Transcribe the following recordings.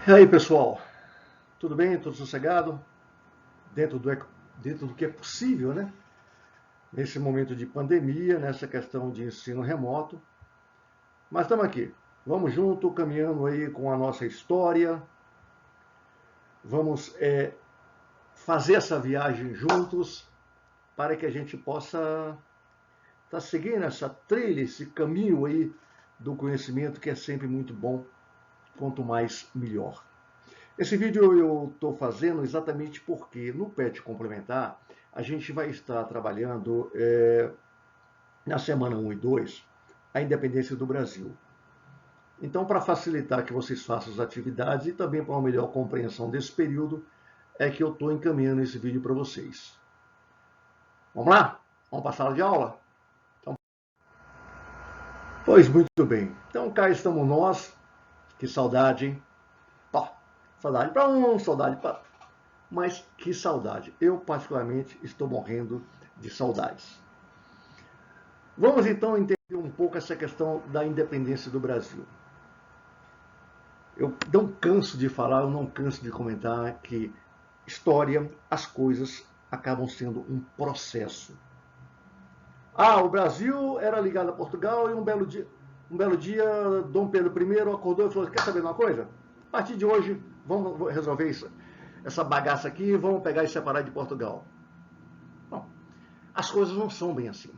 E aí, pessoal? Tudo bem? Tudo sossegado? Dentro do que é possível, né? Nesse momento de pandemia, nessa questão de ensino remoto. Mas estamos aqui. Vamos junto, caminhando aí com a nossa história. Vamos fazer essa viagem juntos para que a gente possa estar seguindo essa trilha, esse caminho aí do conhecimento que é sempre muito bom. Quanto mais, melhor. Esse vídeo eu estou fazendo exatamente porque no PET complementar a gente vai estar trabalhando na semana 1 e 2 a independência do Brasil. Então, para facilitar que vocês façam as atividades e também para uma melhor compreensão desse período, é que eu estou encaminhando esse vídeo para vocês. Vamos lá? Vamos para a sala de aula? Então, pois muito bem. Então cá estamos nós. Que saudade, hein? Saudade para um, saudade para... Mas que saudade. Eu, particularmente, estou morrendo de saudades. Vamos, então, entender um pouco essa questão da independência do Brasil. Eu não canso de falar, eu não canso de comentar que história, as coisas acabam sendo um processo. O Brasil era ligado a Portugal e um belo dia, Dom Pedro I acordou e falou: quer saber de uma coisa? A partir de hoje, vamos resolver isso, essa bagaça aqui, vamos pegar e separar de Portugal. Bom, as coisas não são bem assim.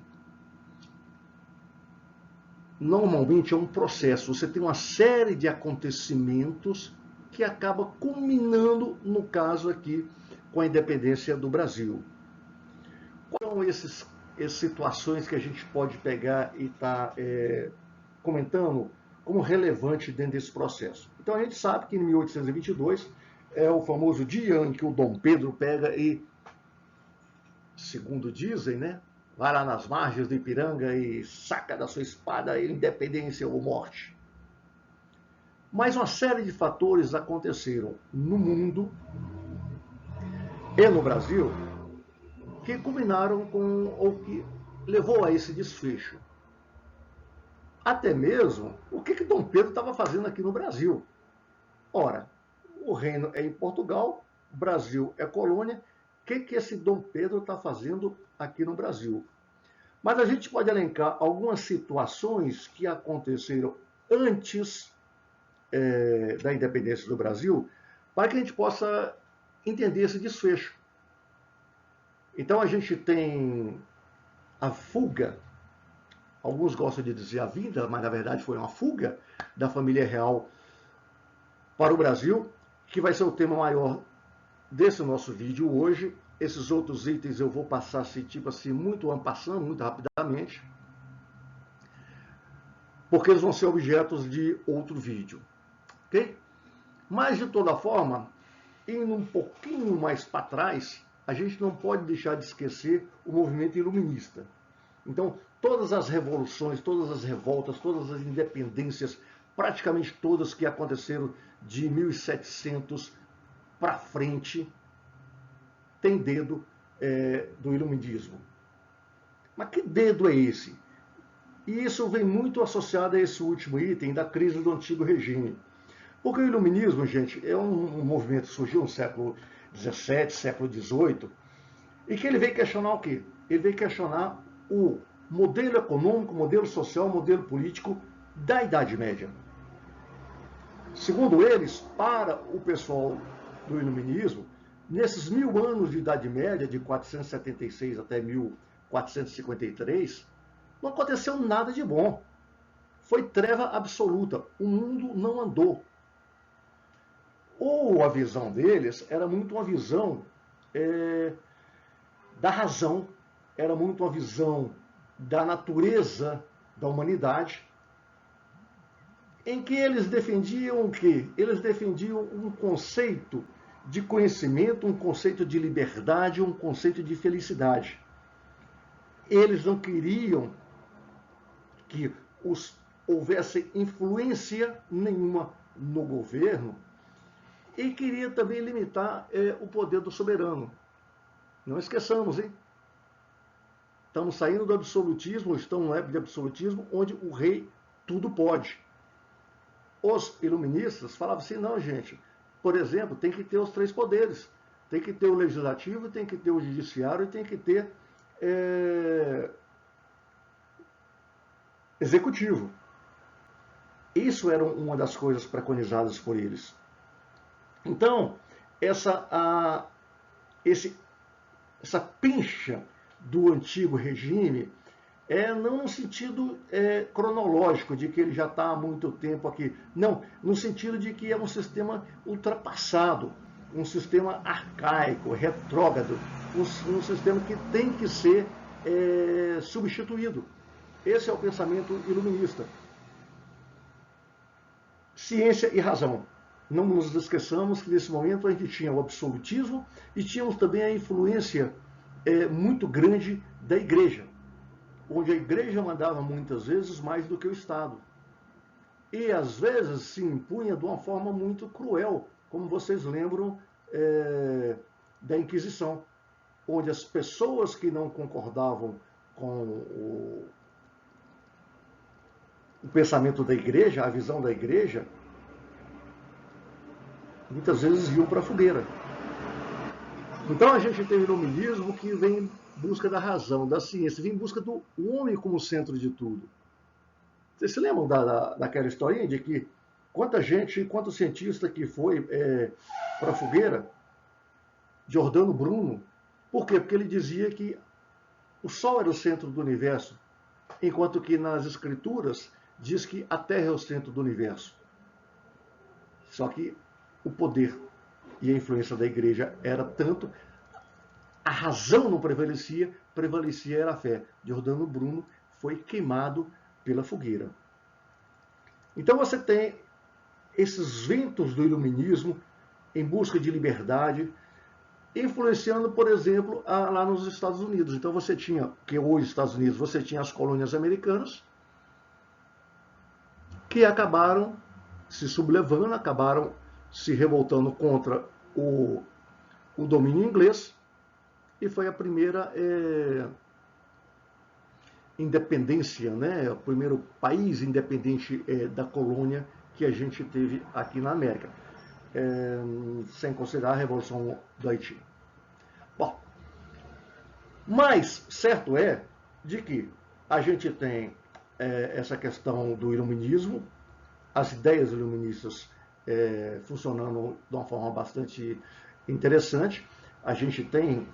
Normalmente é um processo, você tem uma série de acontecimentos que acaba culminando, no caso aqui, com a independência do Brasil. Quais são essas situações que a gente pode pegar e estar comentando como relevante dentro desse processo? Então a gente sabe que em 1822 é o famoso dia em que o Dom Pedro pega e, segundo dizem, né, vai lá nas margens do Ipiranga e saca da sua espada a independência ou morte. Mas uma série de fatores aconteceram no mundo e no Brasil que culminaram com, ou que levou a esse desfecho. Até mesmo o que Dom Pedro estava fazendo aqui no Brasil. Ora, o reino é em Portugal, o Brasil é colônia, o que esse Dom Pedro está fazendo aqui no Brasil? Mas a gente pode elencar algumas situações que aconteceram antes da independência do Brasil, para que a gente possa entender esse desfecho. Então a gente tem a fuga, alguns gostam de dizer a vinda, mas na verdade foi uma fuga da família real para o Brasil, que vai ser o tema maior desse nosso vídeo hoje. Esses outros itens eu vou passar assim, tipo assim, muito passando, muito rapidamente, porque eles vão ser objetos de outro vídeo, ok? Mas, de toda forma, indo um pouquinho mais para trás, a gente não pode deixar de esquecer o movimento iluminista. Então, todas as revoluções, todas as revoltas, todas as independências, praticamente todas que aconteceram de 1700 para frente, tem dedo do iluminismo. Mas que dedo é esse? E isso vem muito associado a esse último item da crise do antigo regime. Porque o iluminismo, gente, é um movimento que surgiu no século XVII, século XVIII, e que ele veio questionar o quê? Ele veio questionar o modelo econômico, modelo social, modelo político da Idade Média. Segundo eles, para o pessoal do iluminismo, nesses 1000 anos de Idade Média, de 476 até 1453, não aconteceu nada de bom. Foi treva absoluta. O mundo não andou. Ou a visão deles era muito uma visão da razão, era muito uma visão da natureza da humanidade, em que eles defendiam o quê? Eles defendiam um conceito de conhecimento, um conceito de liberdade, um conceito de felicidade. Eles não queriam que houvesse influência nenhuma no governo e queria também limitar o poder do soberano. Não esqueçamos, hein? Estamos saindo do absolutismo, estamos numa época de absolutismo, onde o rei tudo pode. Os iluministas falavam assim, não, gente, por exemplo, tem que ter os três poderes. Tem que ter o legislativo, tem que ter o judiciário e tem que ter executivo. Isso era uma das coisas preconizadas por eles. Então, essa pincha do antigo regime não no sentido cronológico, de que ele já está há muito tempo aqui. Não, no sentido de que é um sistema ultrapassado, um sistema arcaico, retrógrado, um sistema que tem que ser substituído. Esse é o pensamento iluminista. Ciência e razão. Não nos esqueçamos que nesse momento a gente tinha o absolutismo e tínhamos também a influência muito grande da igreja, onde a igreja mandava muitas vezes mais do que o Estado. E às vezes se impunha de uma forma muito cruel, como vocês lembram da Inquisição, onde as pessoas que não concordavam com o pensamento da igreja, a visão da igreja, muitas vezes iam para a fogueira. Então a gente tem o iluminismo que vem em busca da razão, da ciência, vem em busca do homem como centro de tudo. Vocês se lembram daquela historinha de que quanta gente, quanto cientista que foi para a fogueira? Giordano Bruno. Por quê? Porque ele dizia que o Sol era o centro do universo, enquanto que nas escrituras diz que a Terra é o centro do universo. Só que o poder e a influência da igreja era tanto, a razão não prevalecia, prevalecia era a fé. Giordano Bruno foi queimado pela fogueira. Então você tem esses ventos do iluminismo em busca de liberdade, influenciando, por exemplo, lá nos Estados Unidos. Então você tinha, que hoje Estados Unidos, você tinha as colônias americanas, que acabaram se sublevando, acabaram se revoltando contra o domínio inglês, e foi a primeira independência, né? O primeiro país independente da colônia que a gente teve aqui na América, sem considerar a Revolução do Haiti. Bom, mas certo é de que a gente tem essa questão do iluminismo, as ideias iluministas funcionando de uma forma bastante interessante. A gente tem,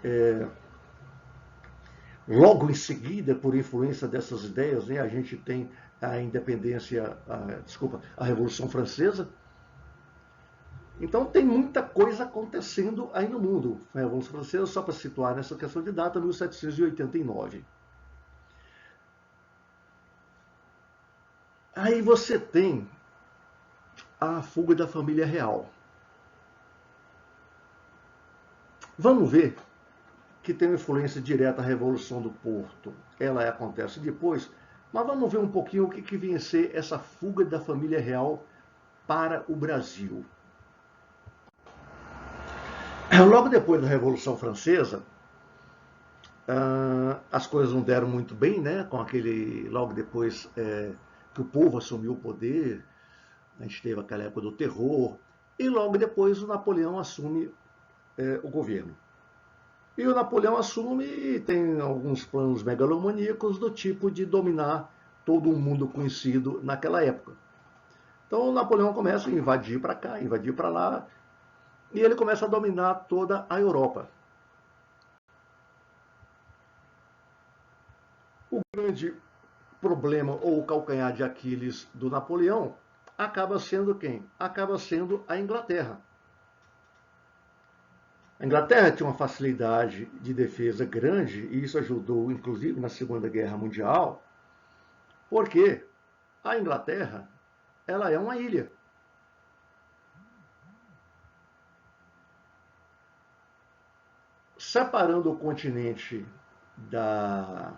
logo em seguida, por influência dessas ideias, né, a gente tem a independência, a Revolução Francesa. Então tem muita coisa acontecendo aí no mundo. A Revolução Francesa, só para situar nessa questão de data, 1789. Aí você tem a fuga da família real. Vamos ver que tem uma influência direta a Revolução do Porto. Ela acontece depois, mas vamos ver um pouquinho o que vinha a ser essa fuga da família real para o Brasil. Logo depois da Revolução Francesa, as coisas não deram muito bem, né? Com aquele, logo depois que o povo assumiu o poder, a gente teve aquela época do terror, e logo depois o Napoleão assume o governo. E o Napoleão assume e tem alguns planos megalomaníacos do tipo de dominar todo o mundo conhecido naquela época. Então o Napoleão começa a invadir para cá, invadir para lá, e ele começa a dominar toda a Europa. O grande problema, ou o calcanhar de Aquiles do Napoleão, acaba sendo quem? Acaba sendo a Inglaterra. A Inglaterra tinha uma facilidade de defesa grande, e isso ajudou, inclusive, na Segunda Guerra Mundial, porque a Inglaterra, ela é uma ilha. Separando o continente da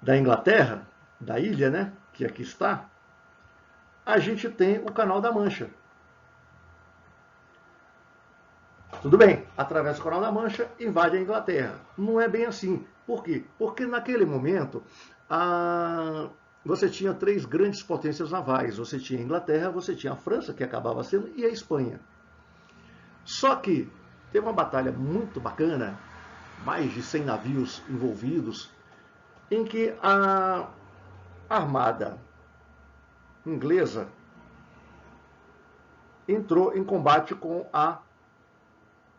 Inglaterra, da ilha, né, que aqui está, a gente tem o Canal da Mancha. Tudo bem, atravessa o Canal da Mancha, invade a Inglaterra. Não é bem assim. Por quê? Porque naquele momento, você tinha três grandes potências navais. Você tinha a Inglaterra, você tinha a França, que acabava sendo, e a Espanha. Só que teve uma batalha muito bacana, mais de 100 navios envolvidos, em que a armada inglesa entrou em combate com a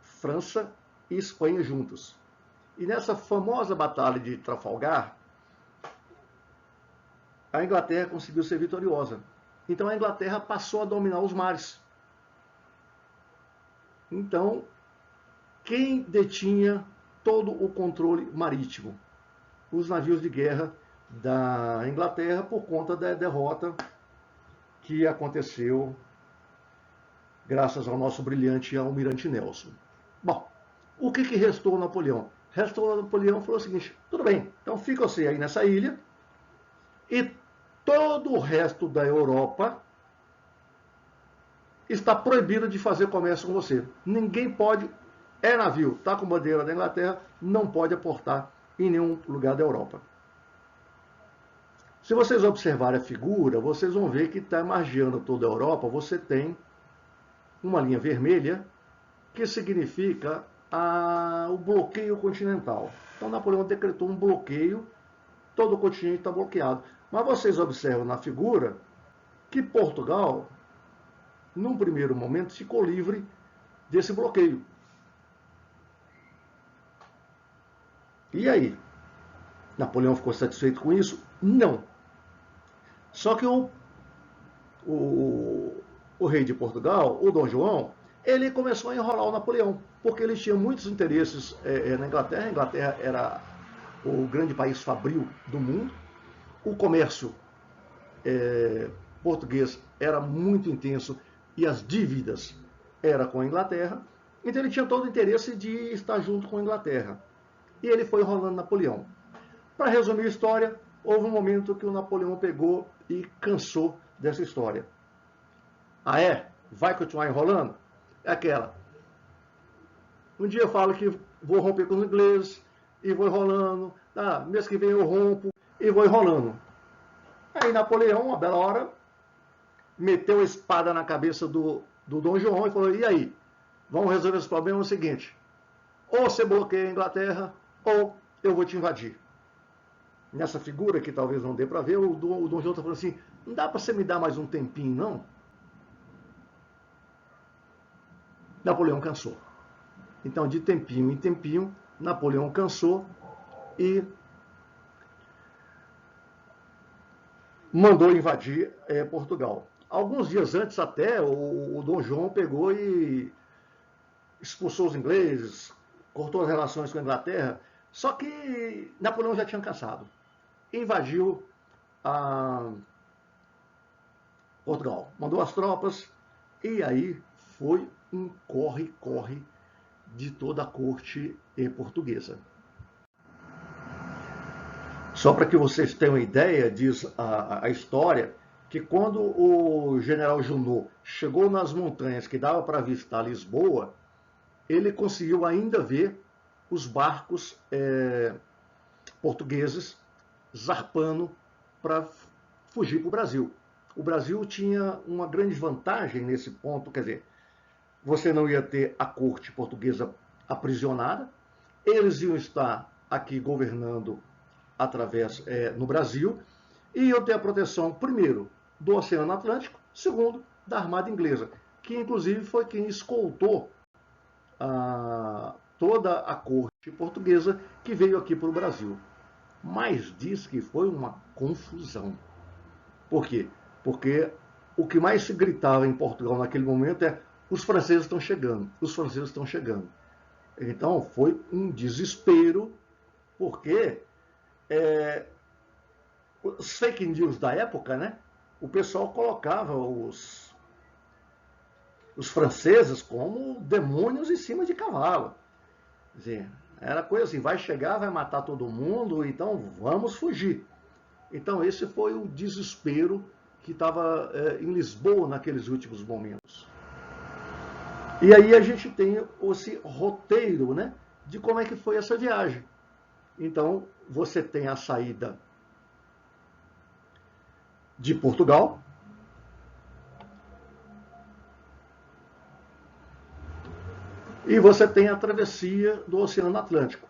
França e Espanha juntos. E nessa famosa batalha de Trafalgar, a Inglaterra conseguiu ser vitoriosa. Então a Inglaterra passou a dominar os mares. Então, quem detinha todo o controle marítimo? Os navios de guerra da Inglaterra, por conta da derrota que aconteceu graças ao nosso brilhante almirante Nelson. Bom, o que restou ao Napoleão? Restou ao Napoleão falou o seguinte: tudo bem, então fica você aí nessa ilha e todo o resto da Europa está proibido de fazer comércio com você. Ninguém pode, navio, está com bandeira da Inglaterra, não pode aportar em nenhum lugar da Europa. Se vocês observarem a figura, vocês vão ver que está margeando toda a Europa, você tem uma linha vermelha, que significa o bloqueio continental. Então Napoleão decretou um bloqueio, todo o continente está bloqueado. Mas vocês observam na figura que Portugal, num primeiro momento, ficou livre desse bloqueio. E aí? Napoleão ficou satisfeito com isso? Não. Só que o rei de Portugal, o Dom João, ele começou a enrolar o Napoleão, porque ele tinha muitos interesses na Inglaterra. A Inglaterra era o grande país fabril do mundo. O comércio português era muito intenso e as dívidas eram com a Inglaterra. Então ele tinha todo o interesse de estar junto com a Inglaterra. E ele foi enrolando Napoleão. Para resumir a história, houve um momento que o Napoleão pegou e cansou dessa história. Ah, é? Vai continuar enrolando? É aquela. Um dia eu falo que vou romper com os ingleses e vou enrolando. Mês que vem eu rompo e vou enrolando. Aí Napoleão, uma bela hora, meteu a espada na cabeça do Dom João e falou: e aí? Vamos resolver esse problema? É o seguinte: ou você bloqueia a Inglaterra, ou eu vou te invadir. Nessa figura, que talvez não dê para ver, o Dom João está falando assim: não dá para você me dar mais um tempinho, não? Napoleão cansou. Então, de tempinho em tempinho, Napoleão cansou e mandou invadir Portugal. Alguns dias antes até, o Dom João pegou e expulsou os ingleses, cortou as relações com a Inglaterra, só que Napoleão já tinha cansado. Invadiu Portugal, mandou as tropas, e aí foi um corre-corre de toda a corte portuguesa. Só para que vocês tenham uma ideia, diz a história, que quando o general Junot chegou nas montanhas que dava para avistar Lisboa, ele conseguiu ainda ver os barcos portugueses zarpando para fugir para o Brasil. O Brasil tinha uma grande vantagem nesse ponto, quer dizer, você não ia ter a corte portuguesa aprisionada, eles iam estar aqui governando através no Brasil, e iam ter a proteção, primeiro, do Oceano Atlântico, segundo, da Armada Inglesa, que inclusive foi quem escoltou toda a corte portuguesa que veio aqui para o Brasil. Mas diz que foi uma confusão. Por quê? Porque o que mais se gritava em Portugal naquele momento é: os franceses estão chegando, os franceses estão chegando. Então foi um desespero, porque os fake news da época, né? O pessoal colocava os franceses como demônios em cima de cavalo. Quer dizer, era coisa assim: vai chegar, vai matar todo mundo, então vamos fugir. Então esse foi o desespero que estava em Lisboa naqueles últimos momentos. E aí a gente tem esse roteiro, né, de como é que foi essa viagem. Então você tem a saída de Portugal. E você tem a travessia do Oceano Atlântico.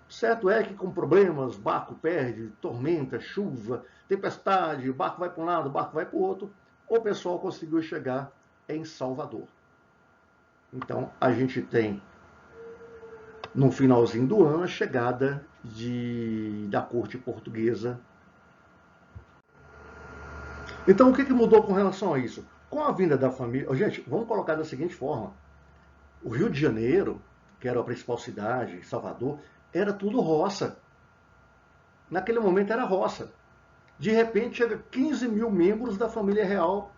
Certo é que com problemas, barco perde, tormenta, chuva, tempestade, o barco vai para um lado, o barco vai para o outro, o pessoal conseguiu chegar em Salvador. Então a gente tem, no finalzinho do ano, a chegada da corte portuguesa. Então o que mudou com relação a isso? Com a vinda da família... Gente, vamos colocar da seguinte forma. O Rio de Janeiro, que era a principal cidade, Salvador, era tudo roça. Naquele momento era roça. De repente chega 15 mil membros da família real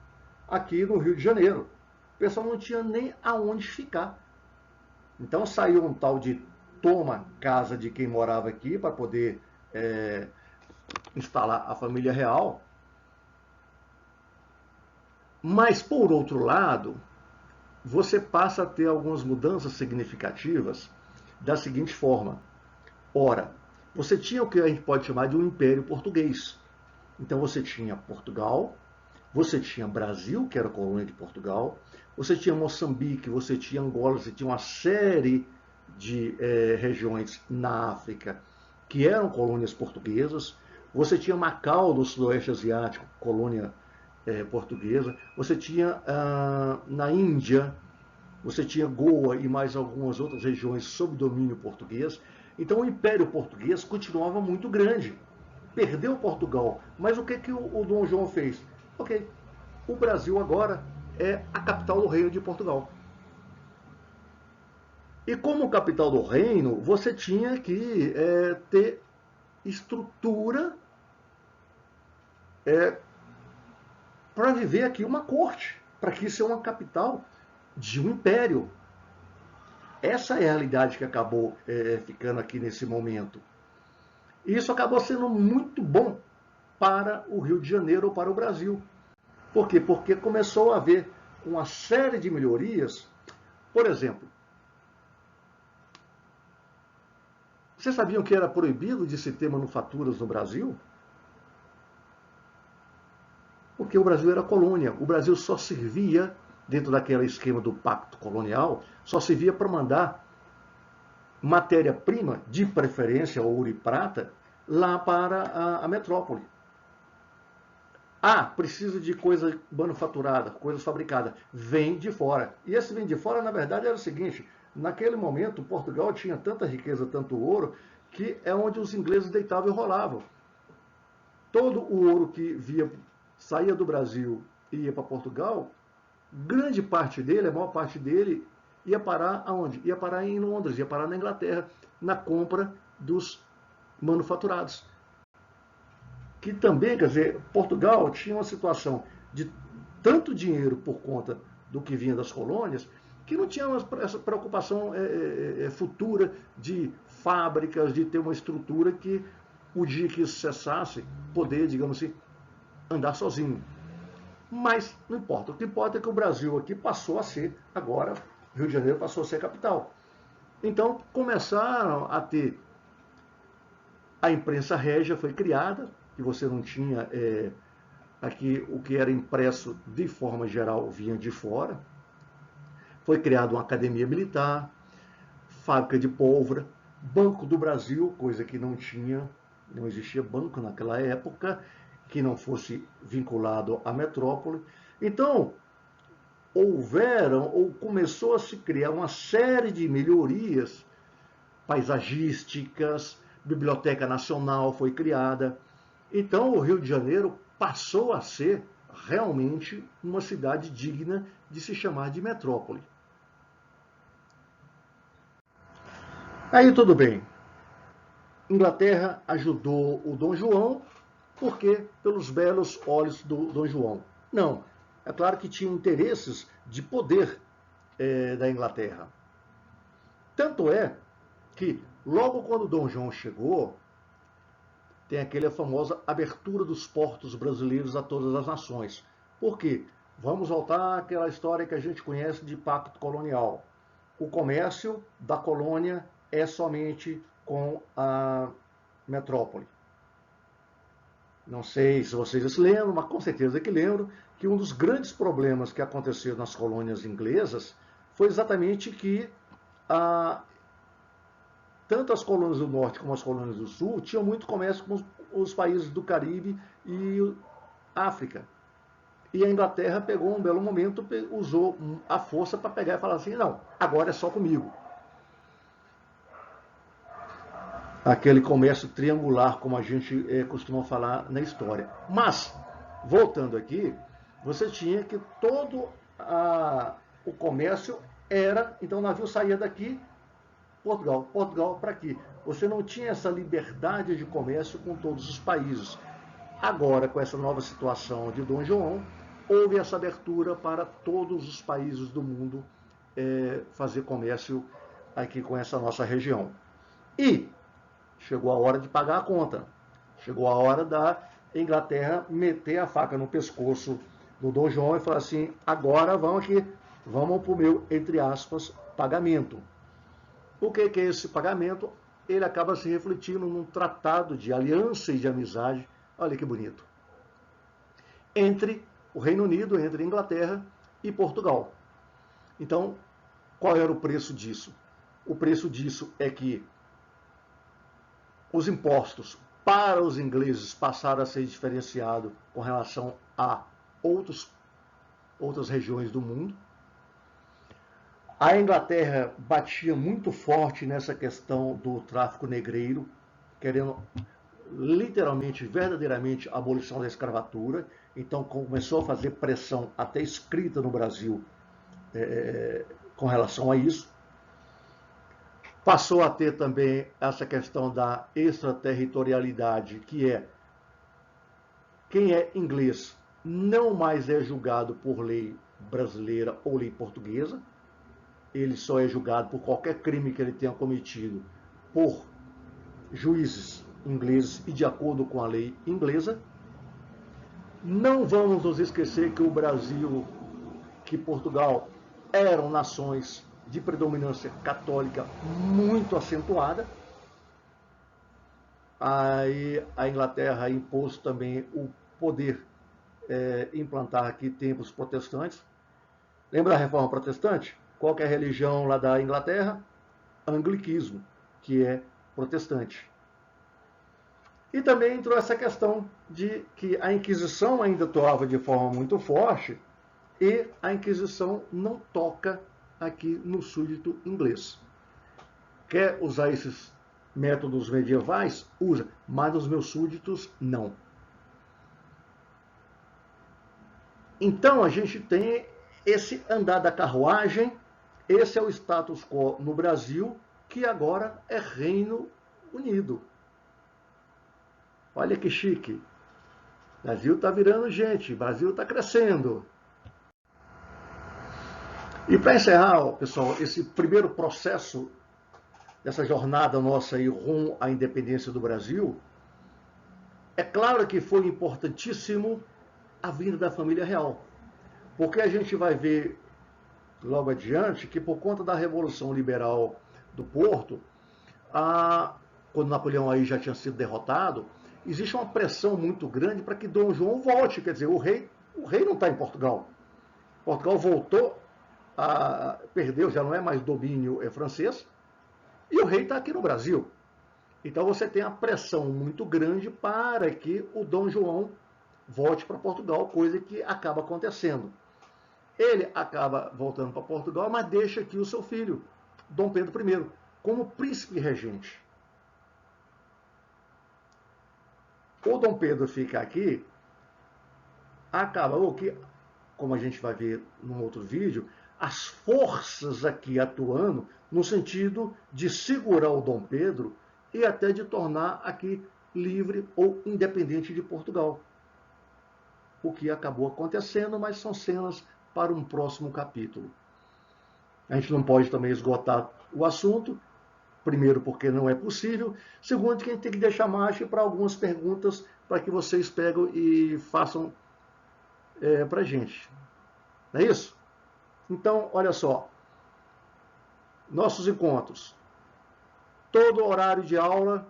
aqui no Rio de Janeiro. O pessoal não tinha nem aonde ficar. Então saiu um tal de toma casa de quem morava aqui para poder instalar a família real. Mas, por outro lado, você passa a ter algumas mudanças significativas da seguinte forma. Ora, você tinha o que a gente pode chamar de um império português. Então você tinha Portugal, você tinha Brasil, que era colônia de Portugal, você tinha Moçambique, você tinha Angola, você tinha uma série de regiões na África que eram colônias portuguesas, você tinha Macau, no Sudoeste Asiático, colônia portuguesa, você tinha na Índia, você tinha Goa e mais algumas outras regiões sob domínio português. Então o Império Português continuava muito grande. Perdeu Portugal, mas o que o Dom João fez? Ok, o Brasil agora é a capital do Reino de Portugal. E como capital do reino, você tinha que ter estrutura para viver aqui uma corte, para que isso é uma capital de um império. Essa é a realidade que acabou ficando aqui nesse momento. E isso acabou sendo muito bom para o Rio de Janeiro ou para o Brasil. Por quê? Porque começou a haver uma série de melhorias. Por exemplo, vocês sabiam que era proibido de se ter manufaturas no Brasil? Porque o Brasil era colônia. O Brasil só servia, dentro daquele esquema do pacto colonial, só servia para mandar matéria-prima, de preferência ouro e prata, lá para a metrópole. Precisa de coisa manufaturada, coisa fabricada. Vem de fora. E esse vem de fora, na verdade, era o seguinte: naquele momento, Portugal tinha tanta riqueza, tanto ouro, que é onde os ingleses deitavam e rolavam. Todo o ouro que saía do Brasil e ia para Portugal, grande parte dele, a maior parte dele, ia parar aonde? Ia parar em Londres, ia parar na Inglaterra, na compra dos manufaturados. Que também, quer dizer, Portugal tinha uma situação de tanto dinheiro por conta do que vinha das colônias, que não tinha essa preocupação futura de fábricas, de ter uma estrutura que, o dia que isso cessasse, poder, digamos assim, andar sozinho. Mas não importa. O que importa é que o Brasil aqui passou a ser, agora, Rio de Janeiro passou a ser capital. Então, começaram a ter... A imprensa régia foi criada, que você não tinha... aqui o que era impresso de forma geral vinha de fora. Foi criada uma academia militar, fábrica de pólvora, Banco do Brasil, coisa que não tinha, não existia banco naquela época, que não fosse vinculado à metrópole. Então, começou a se criar uma série de melhorias paisagísticas, Biblioteca Nacional foi criada. Então, o Rio de Janeiro passou a ser realmente uma cidade digna de se chamar de metrópole. Aí tudo bem. Inglaterra ajudou o Dom João, porque pelos belos olhos do Dom João. Não, é claro que tinha interesses de poder da Inglaterra. Tanto é que, logo quando Dom João chegou, tem aquela famosa abertura dos portos brasileiros a todas as nações. Por quê? Vamos voltar àquela história que a gente conhece de pacto colonial. O comércio da colônia é somente com a metrópole. Não sei se vocês se lembram, mas com certeza que lembram, que um dos grandes problemas que aconteceu nas colônias inglesas foi exatamente que a, tanto as colônias do norte como as colônias do sul tinham muito comércio com os países do Caribe e África. E a Inglaterra pegou um belo momento, usou a força para pegar e falar assim, não, agora é só comigo. Aquele comércio triangular, como a gente costuma falar na história. Mas, voltando aqui, você tinha que todo o comércio era, então o navio saía daqui, Portugal, Portugal para aqui. Você não tinha essa liberdade de comércio com todos os países. Agora, com essa nova situação de Dom João, houve essa abertura para todos os países do mundo fazer comércio aqui com essa nossa região. E chegou a hora de pagar a conta. Chegou a hora da Inglaterra meter a faca no pescoço do Dom João e falar assim, agora vamos aqui, vamos para o meu, entre aspas, pagamento. O que é esse pagamento? Ele acaba se refletindo num tratado de aliança e de amizade, olha que bonito, entre o Reino Unido, entre a Inglaterra e Portugal. Então, qual era o preço disso? O preço disso é que os impostos para os ingleses passaram a ser diferenciados com relação a outras regiões do mundo. A Inglaterra batia muito forte nessa questão do tráfico negreiro, querendo literalmente, verdadeiramente, a abolição da escravatura. Então começou a fazer pressão até escrita no Brasil com relação a isso. Passou a ter também essa questão da extraterritorialidade, que é quem é inglês não mais é julgado por lei brasileira ou lei portuguesa, ele só é julgado por qualquer crime que ele tenha cometido por juízes ingleses e de acordo com a lei inglesa. Não vamos nos esquecer que o Brasil, que Portugal eram nações de predominância católica muito acentuada. Aí a Inglaterra impôs também o poder implantar aqui templos protestantes. Lembra da Reforma Protestante? Qual que é a religião lá da Inglaterra? Anglicismo, que é protestante. E também entrou essa questão de que a Inquisição ainda atuava de forma muito forte e a Inquisição não toca aqui no súdito inglês. Quer usar esses métodos medievais? Usa, mas nos meus súditos, não. Então a gente tem esse andar da carruagem, esse é o status quo no Brasil, que agora é Reino Unido. Olha que chique. O Brasil está virando gente, o Brasil está crescendo. E para encerrar, pessoal, esse primeiro processo dessa jornada nossa aí rumo à independência do Brasil, é claro que foi importantíssimo a vinda da família real. Porque a gente vai ver logo adiante que por conta da Revolução Liberal do Porto, quando Napoleão aí já tinha sido derrotado, existe uma pressão muito grande para que Dom João volte. Quer dizer, o rei não está em Portugal. Portugal voltou, perdeu, já não é mais domínio francês, e o rei está aqui no Brasil. Então você tem a pressão muito grande para que o Dom João volte para Portugal, coisa que acaba acontecendo. Ele acaba voltando para Portugal, mas deixa aqui o seu filho, Dom Pedro I, como príncipe regente. O Dom Pedro fica aqui, acaba o que, como a gente vai ver num outro vídeo, as forças aqui atuando no sentido de segurar o Dom Pedro e até de tornar aqui livre ou independente de Portugal. O que acabou acontecendo, mas são cenas para um próximo capítulo. A gente não pode também esgotar o assunto, primeiro porque não é possível, segundo que a gente tem que deixar margem para algumas perguntas para que vocês pegam e façam para a gente. Não é isso? Então, olha só, nossos encontros. Todo horário de aula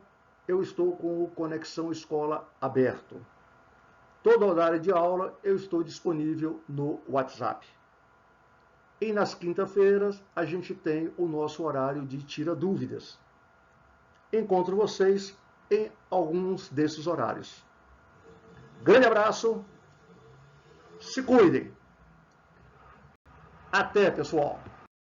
eu estou com o Conexão Escola aberto. Todo horário de aula eu estou disponível no WhatsApp. E nas quinta-feiras a gente tem o nosso horário de tira dúvidas. Encontro vocês em alguns desses horários. Grande abraço, se cuidem. Até, pessoal.